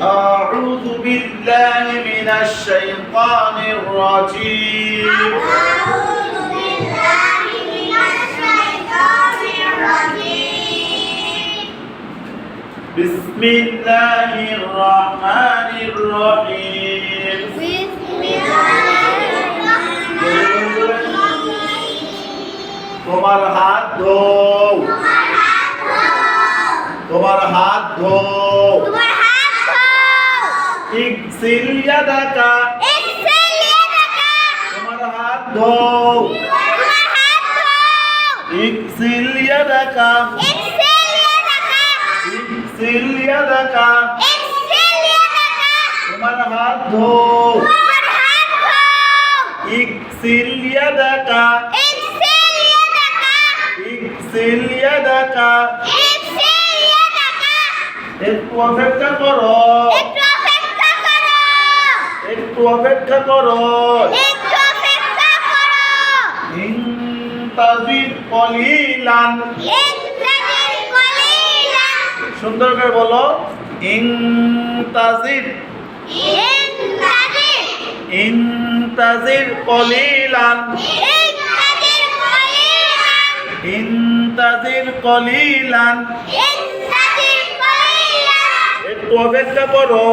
أعوذ بالله من الشيطان الرجيم أعوذ بالله من الشيطان الرجيم بسم الله الرحمن الرحيم بسم الله الرحمن الرحيم তোমার হাত ধোও তোমার হাত ধোও ইগসিল ইয়াদাকা তোমার হাত ধোও ইগসিল ইয়াদাকা ইগসিল ইয়াদাকা তোমার হাত ধোও ইগসিল ইয়াদাকা ইগসিল ইয়াদাকা একটু অপেক্ষা করো একটু অপেক্ষা করো ইনতাজির কলিলান সুন্দর করে বলো ইনতাজির ইনতাজির কলিলান ইনতাজির কলিলান একটু অপেক্ষা করো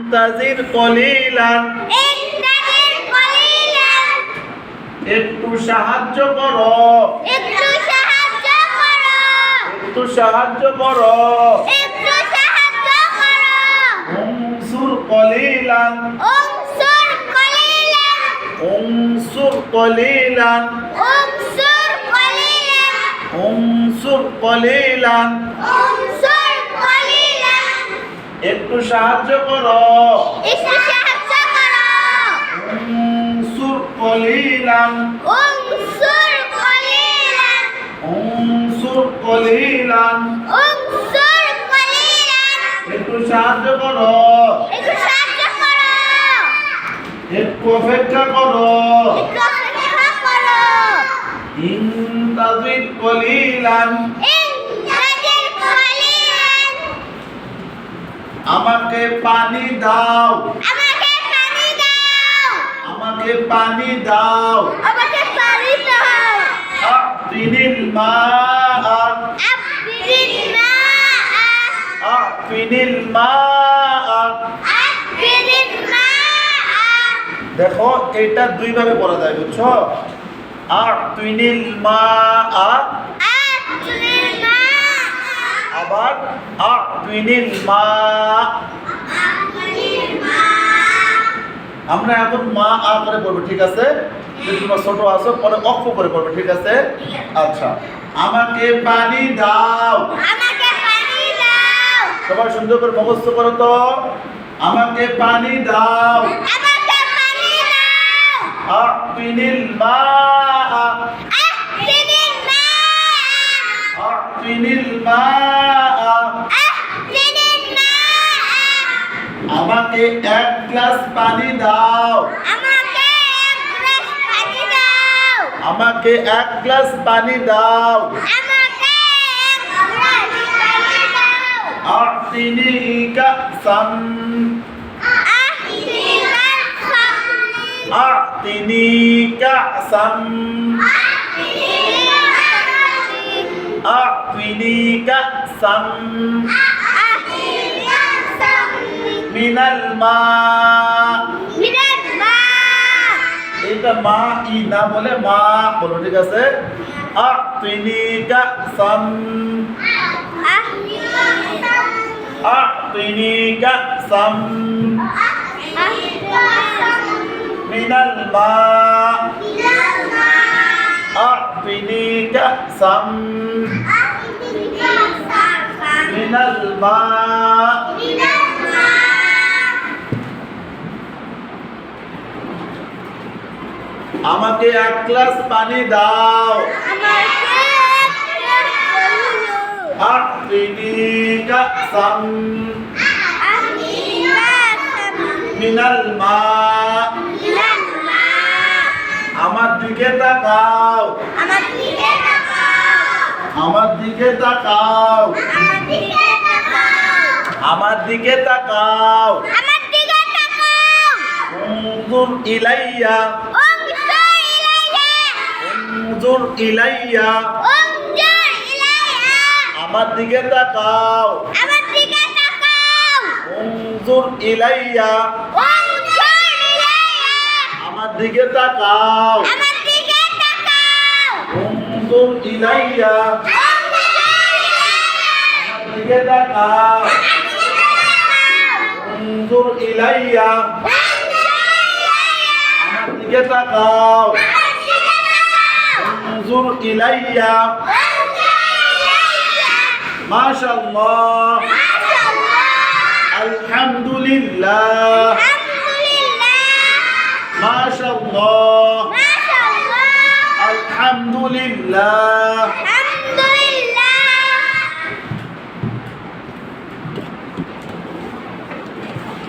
ইনতাজির কলিলান একটু সাহায্য করো একটু সাহায্য করো উনসুর কলিলান উনসুর কলিলান উনসুর কলিলান একটু সাহায্য করো উনসুর কলিলান উনসুর কলিলান একটু সাহায্য করো একটু অপেক্ষা করো ইনতাজির কলিলান আমাকে পানি দাও আমাকে পানি দাও আফিনিল মা আফিনিল মা দেখো এটা দুই ভাবে পড়া যায় বুঝছো আফিনিল মা আবার আফিনিল মা আমরা এখন মা আ করে পড়বো ঠিক আছে যদি তোমরা ছোট আছো পরে অক্ষ করে পড়বে ঠিক আছে আচ্ছা আমাকে পানি দাও সবাই সুন্দর করে মুখস্থ করো তো আমাকে পানি দাও আফিনিল মা আফিনিল মা আমাকে এক গ্লাস পানি দাও আমাকে এক গ্লাস পানি দাও আতিনি কাসাম আতিনি কাসাম আতিনি কাসাম মিনাল মা এটা মা ই না বলে মা বলো ঠিক আছে আতিনি কাসাম আতিনি কাসাম মিনাল মা আতিনি কাসাম মিনাল মা আমাকে এক গ্লাস পানি দাও আতিনি কাসাম মিনাল মা আমার দিকে তাকাও আমার দিকে তাকাও আমার দিকে তাকাও আমার দিকে তাকাও উনজুর ইলাইয়া উনজুর ইলাইয়া উনজুর ইলাইয়া উনজুর ইলাইয়া আমার দিকে তাকাও আমার দিকে তাকাও উনজুর ইলাইয়া উনজুর ইলাইয়া আমার দিকে তাকাও আমার দিকে তাকাও উনজুর ইলাইয়া আমার দিকে তাকাও উনজুর ইলাইয়া আমার দিকে তাকাও উনজুর ইলাইয়া মাশাআল্লাহ আলহামদুলিল্লাহ মাশাআল্লাহ আলহামদুলিল্লাহ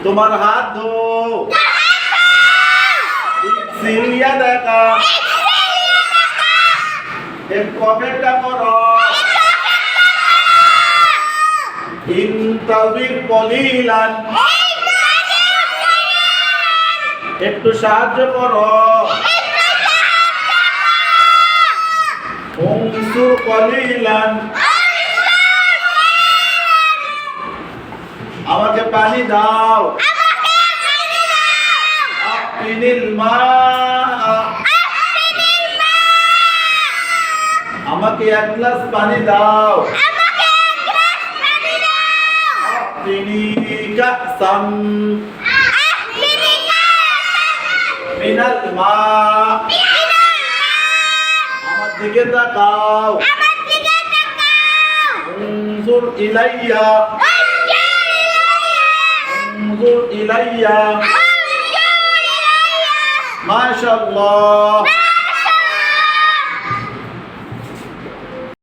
তোমার হাত ধো সিলিয়া দেখা একটু অপেক্ষা করো ইনতাবির কলিলান একটু সাহায্য করো উনসুর কলিলান আমাকে পানি দাও আফিনিল মা আমাকে এক গ্লাস পানি দাও আফিনি কাসাম মিনাল মা আমার দিকে তাকাও উনজুর ইলাইয়া উনজুর ইলাইয়া মাশাআল্লাহ